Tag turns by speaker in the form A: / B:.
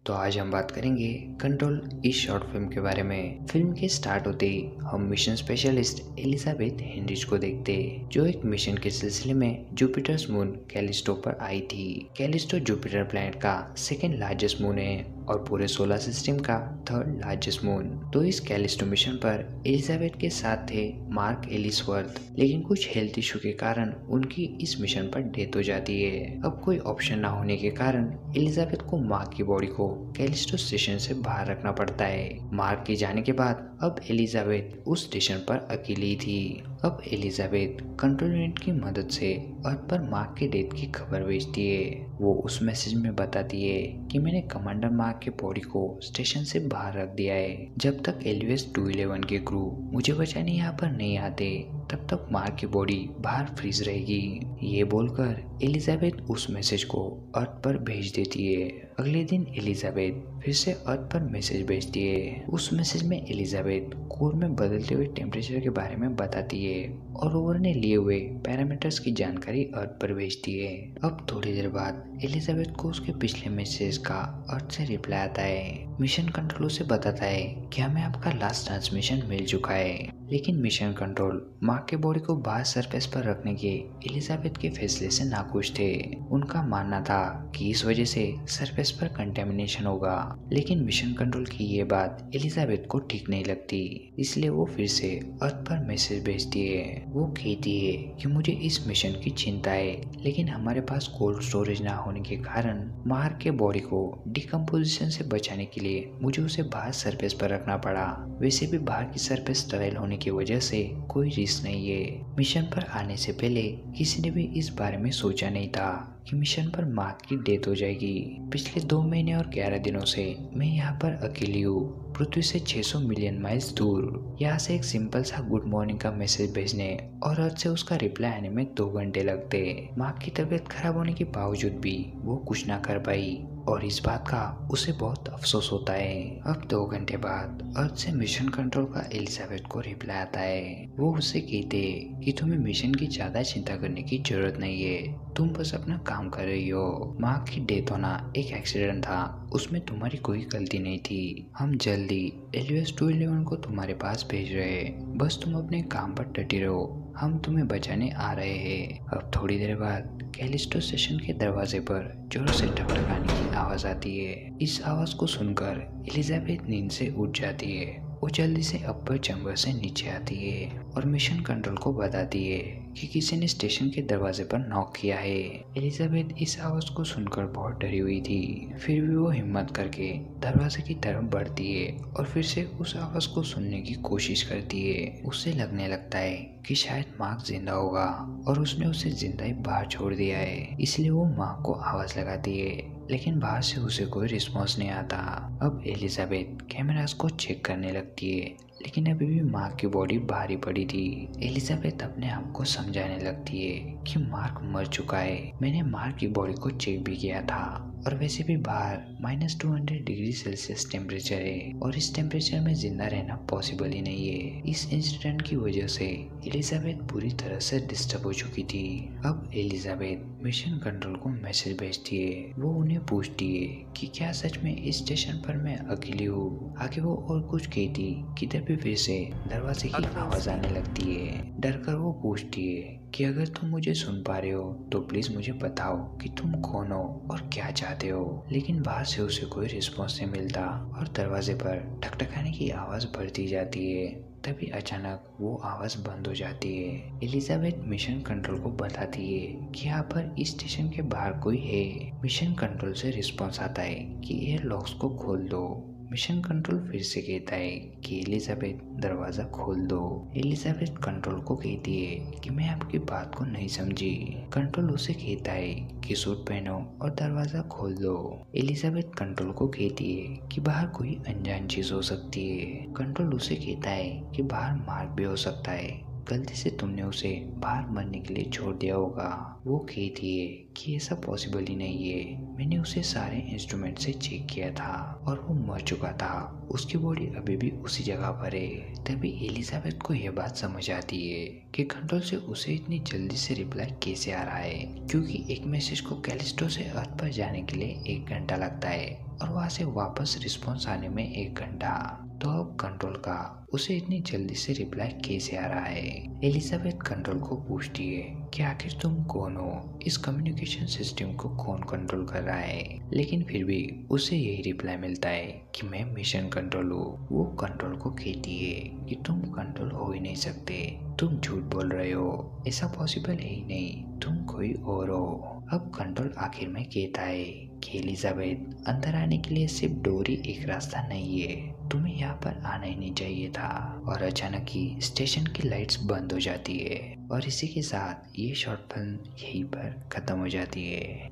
A: तो आज हम बात करेंगे कंट्रोल इस शॉर्ट फिल्म के बारे में। फिल्म के स्टार्ट होते ही हम मिशन स्पेशलिस्ट एलिजाबेथ हेनरिच को देखते, जो एक मिशन के सिलसिले में जुपिटर्स मून कैलिस्टो पर आई थी। कैलिस्टो जुपिटर प्लैनेट का सेकेंड लार्जेस्ट मून है और पूरे सोलर सिस्टम का थर्ड लार्जेस्ट मून। तो इस कैलिस्टो मिशन पर एलिजाबेथ के साथ थे मार्क एलिसवर्थ, लेकिन कुछ हेल्थ इशू के कारण उनकी इस मिशन पर डेथ हो जाती है। अब कोई ऑप्शन ना होने के कारण एलिजाबेथ को मार्क की बॉडी को कैलिस्टो स्टेशन से बाहर रखना पड़ता है। मार्क के जाने के बाद अब एलिजाबेथ उस स्टेशन पर अकेली थी। अब एलिजाबेथ कंट्रोल यूनिट की मदद से अर्थ पर मार्क के डेथ की खबर भेजती है। वो उस मैसेज में बताती है कि मैंने कमांडर मार्क के बॉडी को स्टेशन से बाहर रख दिया है। जब तक एलवीएस 211 के क्रू मुझे बचाने यहाँ पर नहीं आते, तब तक मार्क की बॉडी बाहर फ्रीज रहेगी। ये बोलकर एलिजाबेथ उस मैसेज को अर्थ पर भेज देती है। अगले दिन एलिजाबेथ फिर से अर्थ पर मैसेज भेजती है। उस मैसेज में एलिजाबेथ कोर में बदलते हुए टेम्परेचर के बारे में बताती है और रोवर ने लिए हुए पैरामीटर्स की जानकारी अर्थ पर भेजती है। अब थोड़ी देर बाद एलिजाबेथ को उसके पिछले मैसेज का अर्थ से रिप्लाई आता है। मिशन कंट्रोल से बताता है कि हमें आपका लास्ट ट्रांसमिशन मिल चुका है, लेकिन मिशन कंट्रोल मार्क के बॉडी को बाहर सरफेस पर रखने के एलिजाबेथ के फैसले से नाखुश थे। उनका मानना था कि इस वजह से सरफेस पर कंटेमिनेशन होगा, लेकिन मिशन कंट्रोल की ये बात एलिजाबेथ को ठीक नहीं लगती, इसलिए वो फिर से अर्थ पर मैसेज भेजती है। वो कहती है कि मुझे इस मिशन की चिंता है, लेकिन हमारे पास कोल्ड स्टोरेज ना होने के कारण मार्क के बॉडी को डिकम्पोजिशन से बचाने के लिए मुझे उसे बाहर सरफेस पर रखना पड़ा। वैसे भी बाहर की सरफेस स्टराइल होने की वजह से कोई रिस्क नहीं है। मिशन पर आने से पहले किसी ने भी इस बारे में सोचा नहीं था कि मिशन पर मार्क की डेथ हो जाएगी। पिछले 2 महीने और 11 दिनों से मैं यहाँ पर अकेली हूँ, पृथ्वी से 600 मिलियन माइल्स दूर। यहाँ से एक सिंपल सा गुड मॉर्निंग का मैसेज भेजने और अर्थ से उसका रिप्लाई आने में 2 घंटे लगते। मार्क की तबीयत खराब होने के बावजूद भी वो कुछ ना कर पाई और इस बात का उसे बहुत अफसोस होता है। अब 2 घंटे बाद अर्थ से मिशन कंट्रोल का एलिजाबेथ को रिप्लाई आता है। वो उससे कहते कि तुम्हें मिशन की ज्यादा चिंता करने की जरूरत नहीं है, तुम बस अपना काम कर रही हो। मार्क की डेथ होना एक एक्सीडेंट था, उसमें तुम्हारी कोई गलती नहीं थी। हम जल्दी एलवीएस 211 को तुम्हारे पास भेज रहे हैं, बस तुम अपने काम पर डटी रहो, हम तुम्हें बचाने आ रहे हैं। अब थोड़ी देर बाद कैलिस्टो स्टेशन के दरवाजे पर जोर से टकटकाने की आवाज आती है। इस आवाज को सुनकर एलिजाबेथ नींद से उठ जाती है। वो जल्दी से अपर चैम्बर से नीचे आती है और मिशन कंट्रोल को बताती है कि किसी ने स्टेशन के दरवाजे पर नॉक किया है। एलिजाबेथ इस आवाज को सुनकर बहुत डरी हुई थी, फिर भी वो हिम्मत करके दरवाजे की तरफ बढ़ती है और फिर से उस आवाज को सुनने की कोशिश करती है। उसे लगने लगता है कि शायद मार्क जिंदा होगा और उसने उसे जिंदा ही बाहर छोड़ दिया है, इसलिए वो मार्क को आवाज लगाती है, लेकिन बाहर से उसे कोई रिस्पॉन्स नहीं आता। अब एलिजाबेथ कैमरास को चेक करने लगती है, लेकिन अभी भी मार्क की बॉडी बाहर ही पड़ी थी। एलिजाबेथ अपने आप को समझाने लगती है कि मार्क मर चुका है, मैंने मार्क की बॉडी को चेक भी किया था और वैसे भी बाहर -200 डिग्री सेल्सियस टेम्परेचर है और इस टेम्परेचर में जिंदा रहना पॉसिबल ही नहीं है। इस इंसिडेंट की वजह से एलिजाबेथ पूरी तरह से डिस्टर्ब हो चुकी थी। अब एलिजाबेथ मिशन कंट्रोल को मैसेज भेजती है। वो उन्हें पूछती है कि क्या सच में इस स्टेशन पर मैं अकेली हूँ। आगे वो और कुछ कहती कि तभी फिर से दरवाजे की आवाज आने लगती है। डरकर वो पूछती है कि अगर तुम मुझे सुन पा रहे हो तो प्लीज मुझे बताओ कि तुम कौन हो और क्या चाहते हो। लेकिन बाहर से उसे कोई रिस्पॉन्स नहीं मिलता और दरवाजे पर ठकठकाने की आवाज बढ़ती जाती है। तभी अचानक वो आवाज बंद हो जाती है। एलिजाबेथ मिशन कंट्रोल को बताती है कि यहाँ पर इस स्टेशन के बाहर कोई है। मिशन कंट्रोल से रिस्पॉन्स आता है कि एयर लॉक्स को खोल दो। मिशन कंट्रोल फिर से कहता है कि एलिजाबेथ दरवाजा खोल दो। एलिजाबेथ कंट्रोल को कहती है कि मैं आपकी बात को नहीं समझी। कंट्रोल उसे कहता है कि सूट पहनो और दरवाजा खोल दो। एलिजाबेथ कंट्रोल को कहती है कि बाहर कोई अनजान चीज हो सकती है। कंट्रोल उसे कहता है कि बाहर मार्क भी हो सकता है। गलती से तुमने उसे बाहर मरने के लिए छोड़ दिया होगा। वो कहती है कि ऐसा पॉसिबल ही नहीं है, मैंने उसे सारे इंस्ट्रूमेंट से चेक किया था और वो मर चुका था, उसकी बॉडी अभी भी उसी जगह पर है। तभी एलिजाबेथ को यह बात समझ आती है कि कंट्रोल से उसे इतनी जल्दी से रिप्लाई कैसे आ रहा है, क्योंकि एक मैसेज को कैलिस्टो से अर्थ पर जाने के लिए 1 घंटा लगता है और वहाँ से वापस रिस्पॉन्स आने में 1 घंटा। तो अब कंट्रोल का उसे इतनी जल्दी से रिप्लाई कैसे आ रहा है। एलिजाबेथ कंट्रोल को पूछती है कि आखिर तुम कौन हो, इस कम्युनिकेशन सिस्टम को कौन कंट्रोल कर रहा है, लेकिन फिर भी उसे यही रिप्लाई मिलता है कि मैं मिशन कंट्रोल हूँ। वो कंट्रोल को कहती है कि तुम कंट्रोल हो ही नहीं सकते, तुम झूठ बोल रहे हो, ऐसा पॉसिबल है ही नहीं, तुम कोई और हो। अब कंट्रोल आखिर में कहता है कि एलिजाबेथ, अंदर आने के लिए सिर्फ डोरी एक रास्ता नहीं है, तुम्हें यहाँ पर आना ही नहीं चाहिए था। और अचानक ही स्टेशन की लाइट्स बंद हो जाती है और इसी के साथ ये शॉर्ट फिल्म यहीं पर खत्म हो जाती है।